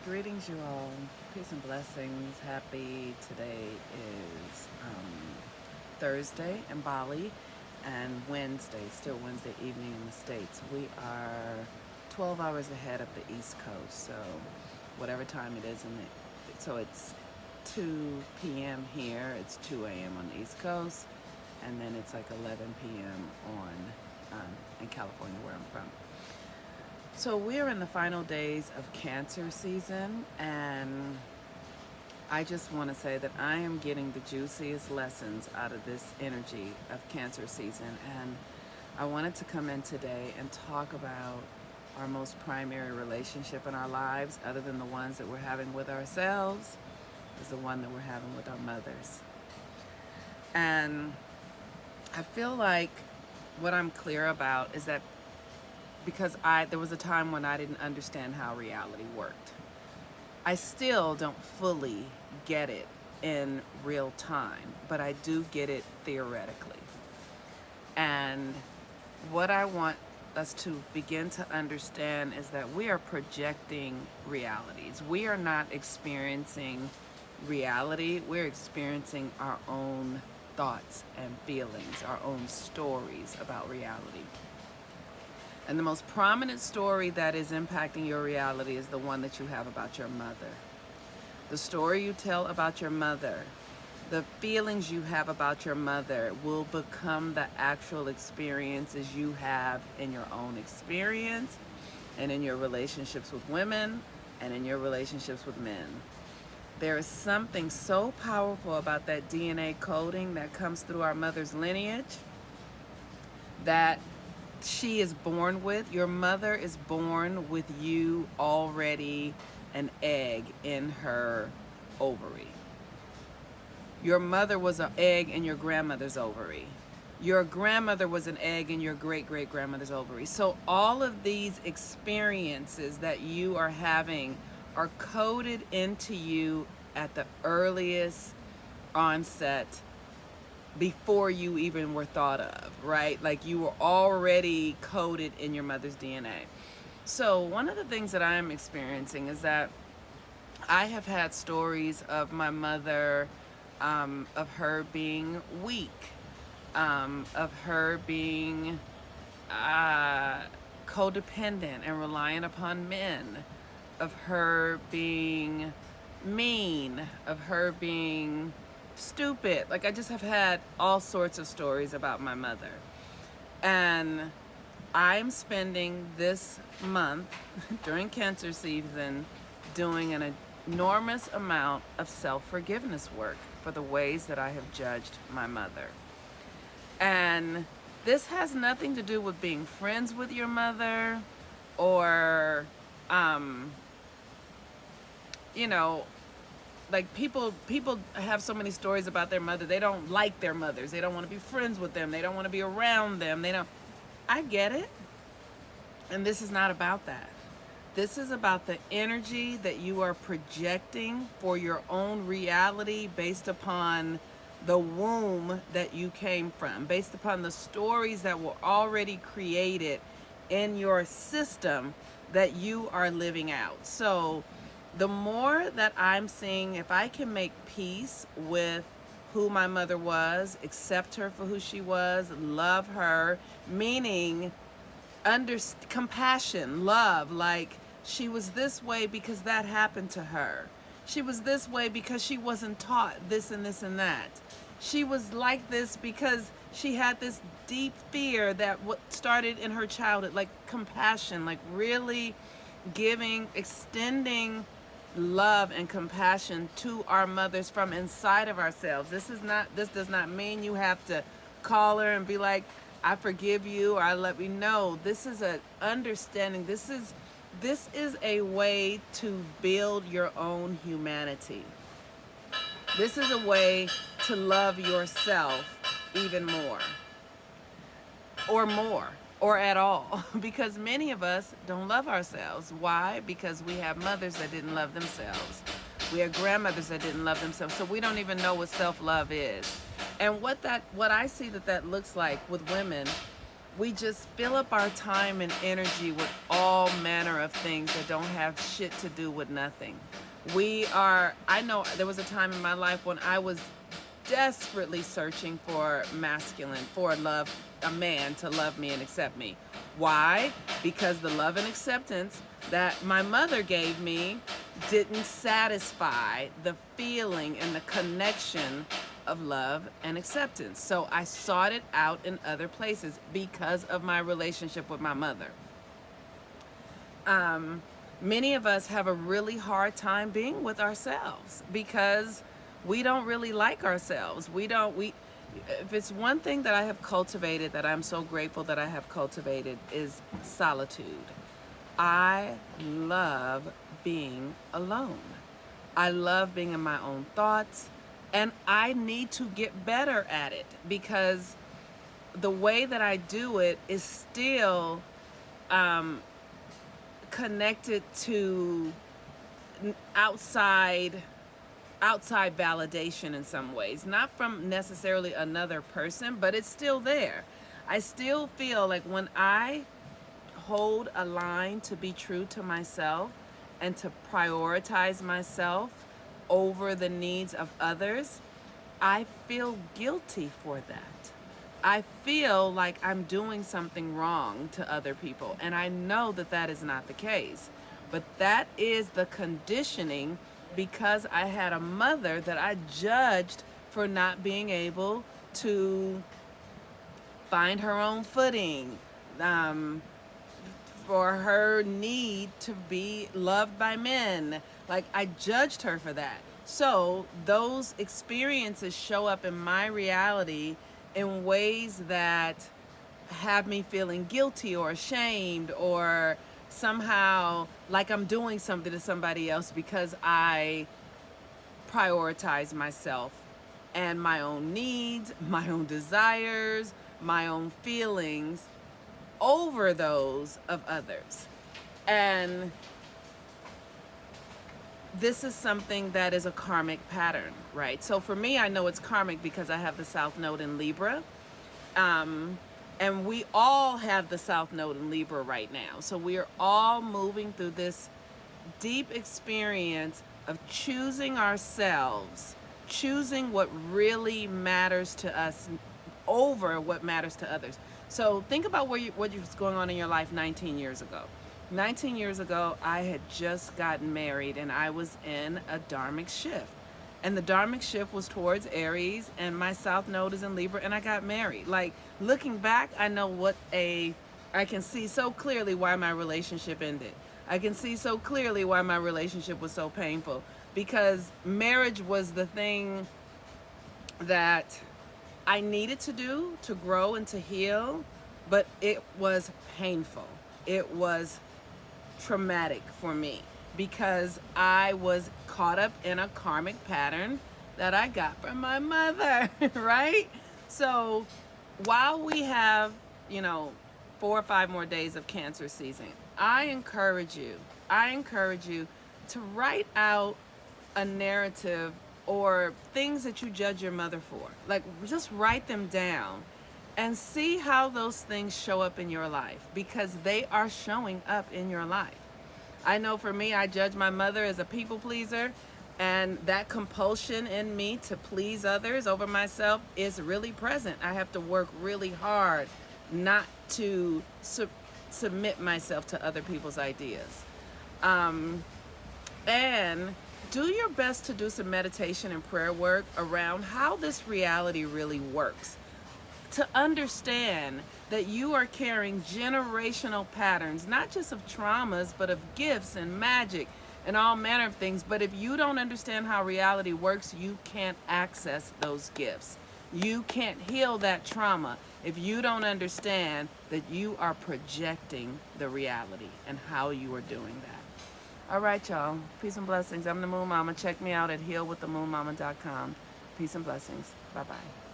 Greetings, you all. Peace and blessings. Happy. Today is Thursday in Bali and Wednesday, still Wednesday evening in the States. We are 12 hours ahead of the East Coast, so whatever time it is so it's 2 p.m. here, it's 2 a.m. on the East Coast, and then it's like 11 p.m. in California, where I'm from. So we're in the final days of cancer season, and I just want to say that I am getting the juiciest lessons out of this energy of cancer season. And I wanted to come in today and talk about our most primary relationship in our lives, other than the ones that we're having with ourselves, is the one that we're having with our mothers. And I feel like what I'm clear about is that because there was a time when I didn't understand how reality worked. I still don't fully get it in real time, but I do get it theoretically. And what I want us to begin to understand is that we are projecting realities. We are not experiencing reality, we're experiencing our own thoughts and feelings, our own stories about reality. And the most prominent story that is impacting your reality is the one that you have about your mother. The story you tell about your mother, the feelings you have about your mother will become the actual experiences you have in your own experience and in your relationships with women and in your relationships with men. There is something so powerful about that DNA coding that comes through our mother's lineage that she is born with. Your mother is born with you already an egg in her ovary. Your mother was an egg in your grandmother's ovary. Your grandmother was an egg in your great-great-grandmother's ovary. So all of these experiences that you are having are coded into you at the earliest onset, before you even were thought of, right? Like you were already coded in your mother's DNA. So one of the things that I'm experiencing is that I have had stories of my mother, of her being weak, of her being codependent and reliant upon men, of her being mean, of her being stupid. Like I just have had all sorts of stories about my mother. And I'm spending this month during cancer season doing an enormous amount of self-forgiveness work for the ways that I have judged my mother. And this has nothing to do with being friends with your mother or you know, like people have so many stories about their mother. They don't like their mothers. They don't want to be friends with them. They don't want to be around them. They don't. I get it. And this is not about that. This is about the energy that you are projecting for your own reality based upon the womb that you came from, based upon the stories that were already created in your system that you are living out. So the more that I'm seeing, if I can make peace with who my mother was, accept her for who she was, love her, meaning compassion, love, like she was this way because that happened to her. She was this way because she wasn't taught this and this and that. She was like this because she had this deep fear that what started in her childhood, like compassion, like really extending love and compassion to our mothers from inside of ourselves. This does not mean you have to call her and be like, I forgive you, or I let me know. This is an understanding. This is a way to build your own humanity. This is a way to love yourself even more, or at all, because many of us don't love ourselves. Why? Because we have mothers that didn't love themselves. We have grandmothers that didn't love themselves, so we don't even know what self-love is. And what I see that looks like with women, we just fill up our time and energy with all manner of things that don't have shit to do with nothing. I know there was a time in my life when I was desperately searching for masculine, for love, a man to love me and accept me. Why? Because the love and acceptance that my mother gave me didn't satisfy the feeling and the connection of love and acceptance. So I sought it out in other places because of my relationship with my mother. Many of us have a really hard time being with ourselves because we don't really like ourselves. If it's one thing that I have cultivated, that I'm so grateful that I have cultivated, is solitude. I love being alone. I love being in my own thoughts, and I need to get better at it because the way that I do it is still connected to outside validation in some ways, not from necessarily another person, but it's still there. I still feel like when I hold a line to be true to myself and to prioritize myself over the needs of others, I feel guilty for that. I feel like I'm doing something wrong to other people, and I know that that is not the case. But that is the conditioning because I had a mother that I judged for not being able to find her own footing, for her need to be loved by men. Like, I judged her for that. So those experiences show up in my reality in ways that have me feeling guilty or ashamed or somehow like I'm doing something to somebody else because I prioritize myself and my own needs, my own desires, my own feelings over those of others. And this is something that is a karmic pattern, right? So for me, I know it's karmic because I have the South Node in Libra. And we all have the South Node in Libra right now. So we are all moving through this deep experience of choosing ourselves, choosing what really matters to us over what matters to others. So think about what was going on in your life 19 years ago. 19 years ago, I had just gotten married and I was in a dharmic shift. And the dharmic shift was towards Aries, and my South Node is in Libra, and I got married. Like, looking back, I can see so clearly why my relationship ended. I can see so clearly why my relationship was so painful, because marriage was the thing that I needed to do to grow and to heal, but it was painful. It was traumatic for me because I was caught up in a karmic pattern that I got from my mother, right? So while we have, 4 or 5 more days of Cancer season, I encourage you to write out a narrative or things that you judge your mother for. Like, just write them down and see how those things show up in your life, because they are showing up in your life. I know for me, I judge my mother as a people pleaser, and that compulsion in me to please others over myself is really present. I have to work really hard not to submit myself to other people's ideas. And do your best to do some meditation and prayer work around how this reality really works, to understand that you are carrying generational patterns, not just of traumas, but of gifts and magic and all manner of things. But if you don't understand how reality works, you can't access those gifts. You can't heal that trauma if you don't understand that you are projecting the reality and how you are doing that. All right, y'all. Peace and blessings. I'm the Moon Mama. Check me out at healwiththemoonmama.com. Peace and blessings. Bye-bye.